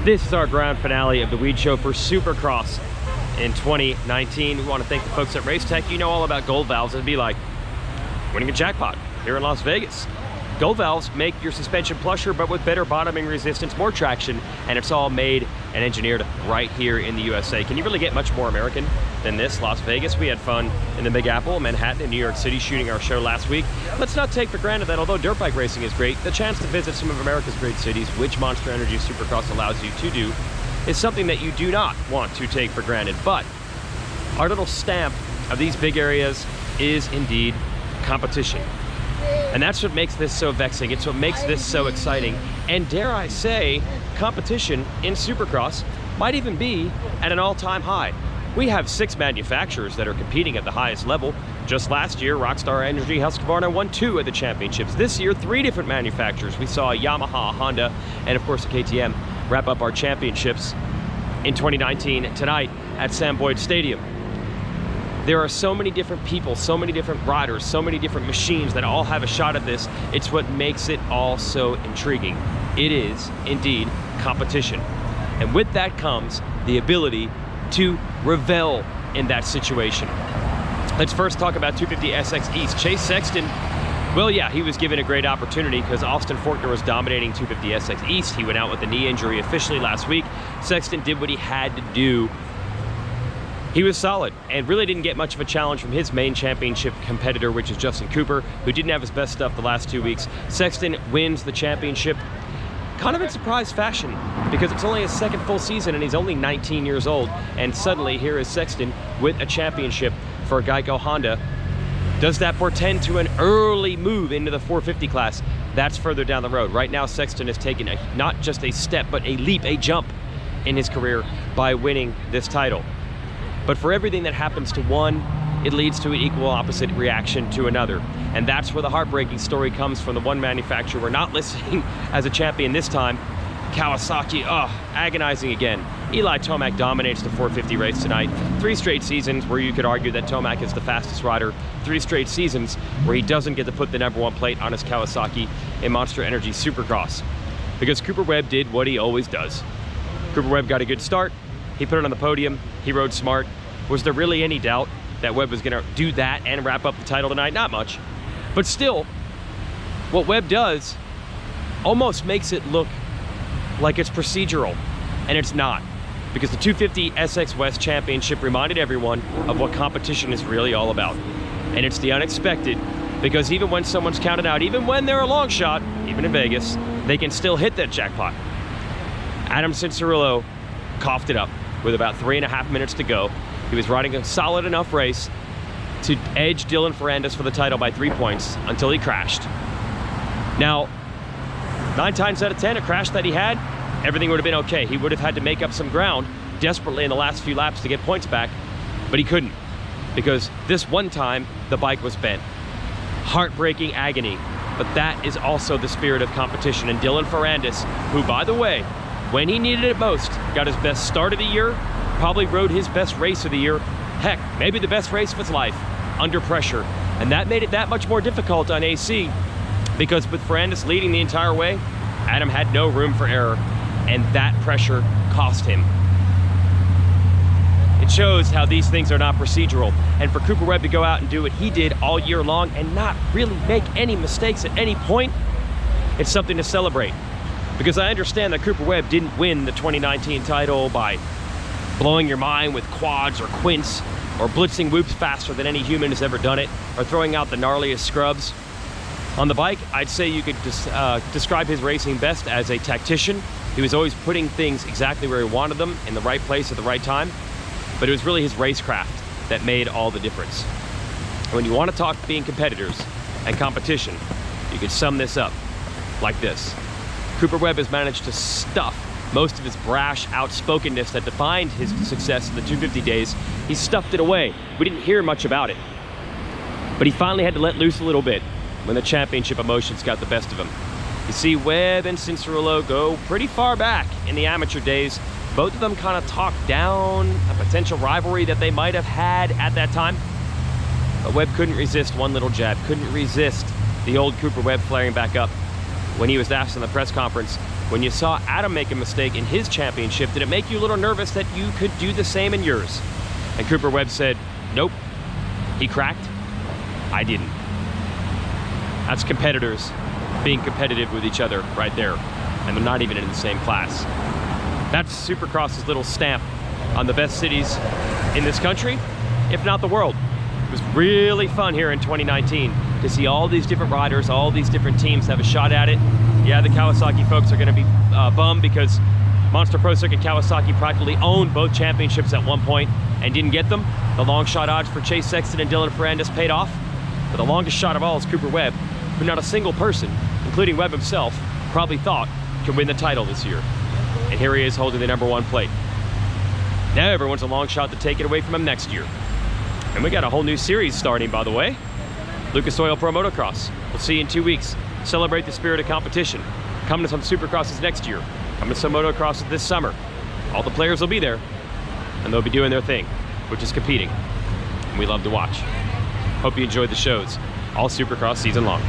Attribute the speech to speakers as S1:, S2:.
S1: This is our grand finale of the Weege Show for Supercross in 2019. We want to thank the folks at Racetech. You know all about gold valves. It'd be like winning a jackpot here in Las Vegas. Gold valves make your suspension plusher, but with better bottoming resistance, more traction, and it's all made and engineered right here in the USA. Can you really get much more American than this? Las Vegas. We had fun in the Big Apple, Manhattan, and New York City shooting our show last week. Let's not take for granted that although dirt bike racing is great, the chance to visit some of America's great cities, which Monster Energy Supercross allows you to do, is something that you do not want to take for granted. But our little stamp of these big areas is indeed competition. And that's what makes this so vexing. It's what makes this so exciting. And dare I say, competition in Supercross might even be at an all-time high. We have 6 manufacturers that are competing at the highest level. Just last year, Rockstar Energy Husqvarna won 2 at the championships. This year, 3 different manufacturers. We saw Yamaha, Honda, and of course the KTM wrap up our championships in 2019 tonight at Sam Boyd Stadium. There are so many different people, so many different riders, so many different machines that all have a shot at this. It's what makes it all so intriguing. It is indeed competition. And with that comes the ability to revel in that situation. Let's first talk about 250SX East. Chase Sexton, well, yeah, he was given a great opportunity because Austin Forkner was dominating 250SX East. He went out with a knee injury officially last week. Sexton did what he had to do. He was solid and really didn't get much of a challenge from his main championship competitor, which is Justin Cooper, who didn't have his best stuff the last 2 weeks. Sexton wins the championship kind of in surprise fashion because it's only his second full season and he's only 19 years old. And suddenly here is Sexton with a championship for Geico Honda. Does that portend to an early move into the 450 class? That's further down the road. Right now, Sexton has taken not just a step, but a leap, a jump in his career by winning this title. But for everything that happens to one, it leads to an equal opposite reaction to another. And that's where the heartbreaking story comes from the one manufacturer we're not listing as a champion this time, Kawasaki. Agonizing again. Eli Tomac dominates the 450 race tonight. 3 straight seasons where you could argue that Tomac is the fastest rider. 3 straight seasons where he doesn't get to put the #1 plate on his Kawasaki in Monster Energy Supercross. Because Cooper Webb did what he always does. Cooper Webb got a good start. He put it on the podium. He rode smart. Was there really any doubt that Webb was going to do that and wrap up the title tonight? Not much. But still, what Webb does almost makes it look like it's procedural, and it's not. Because the 250SX West Championship reminded everyone of what competition is really all about. And it's the unexpected, because even when someone's counted out, even when they're a long shot, even in Vegas, they can still hit that jackpot. Adam Cincerillo coughed it up with about 3.5 minutes to go. He was riding a solid enough race to edge Dylan Ferrandis for the title by 3 points until he crashed. Now, 9 times out of 10, a crash that he had, everything would have been okay. He would have had to make up some ground desperately in the last few laps to get points back, but he couldn't because this one time the bike was bent. Heartbreaking agony, but that is also the spirit of competition. And Dylan Ferrandis, who, by the way, when he needed it most, got his best start of the year, probably rode his best race of the year, heck, maybe the best race of his life, under pressure. And that made it that much more difficult on AC, because with Ferrandis leading the entire way, Adam had no room for error, and that pressure cost him. It shows how these things are not procedural. And for Cooper Webb to go out and do what he did all year long and not really make any mistakes at any point, it's something to celebrate. Because I understand that Cooper Webb didn't win the 2019 title by blowing your mind with quads or quints or blitzing whoops faster than any human has ever done it or throwing out the gnarliest scrubs. On the bike, I'd say you could describe his racing best as a tactician. He was always putting things exactly where he wanted them in the right place at the right time. But it was really his racecraft that made all the difference. When you want to talk being competitors and competition, you could sum this up like this. Cooper Webb has managed to stuff most of his brash outspokenness that defined his success in the 250 days. He stuffed it away. We didn't hear much about it. But he finally had to let loose a little bit when the championship emotions got the best of him. You see, Webb and Cincerillo go pretty far back in the amateur days. Both of them kind of talked down a potential rivalry that they might have had at that time. But Webb couldn't resist one little jab, couldn't resist the old Cooper Webb flaring back up when he was asked in the press conference, when you saw Adam make a mistake in his championship, did it make you a little nervous that you could do the same in yours? And Cooper Webb said, nope, he cracked, I didn't. That's competitors being competitive with each other right there, and they're not even in the same class. That's Supercross's little stamp on the best cities in this country, if not the world. It was really fun here in 2019 to see all these different riders, all these different teams have a shot at it. Yeah, the Kawasaki folks are going to be bummed because Monster Pro Circuit Kawasaki practically owned both championships at one point and didn't get them. The long shot odds for Chase Sexton and Dylan Ferrandis paid off. But the longest shot of all is Cooper Webb, who not a single person, including Webb himself, probably thought could win the title this year. And here he is holding the #1 plate. Now everyone's a long shot to take it away from him next year. And we got a whole new series starting, by the way. Lucas Oil Pro Motocross. We'll see you in 2 weeks. Celebrate the spirit of competition. Come to some Supercrosses next year. Come to some motocrosses this summer. All the players will be there, and they'll be doing their thing, which is competing. And we love to watch. Hope you enjoyed the shows, all Supercross season long.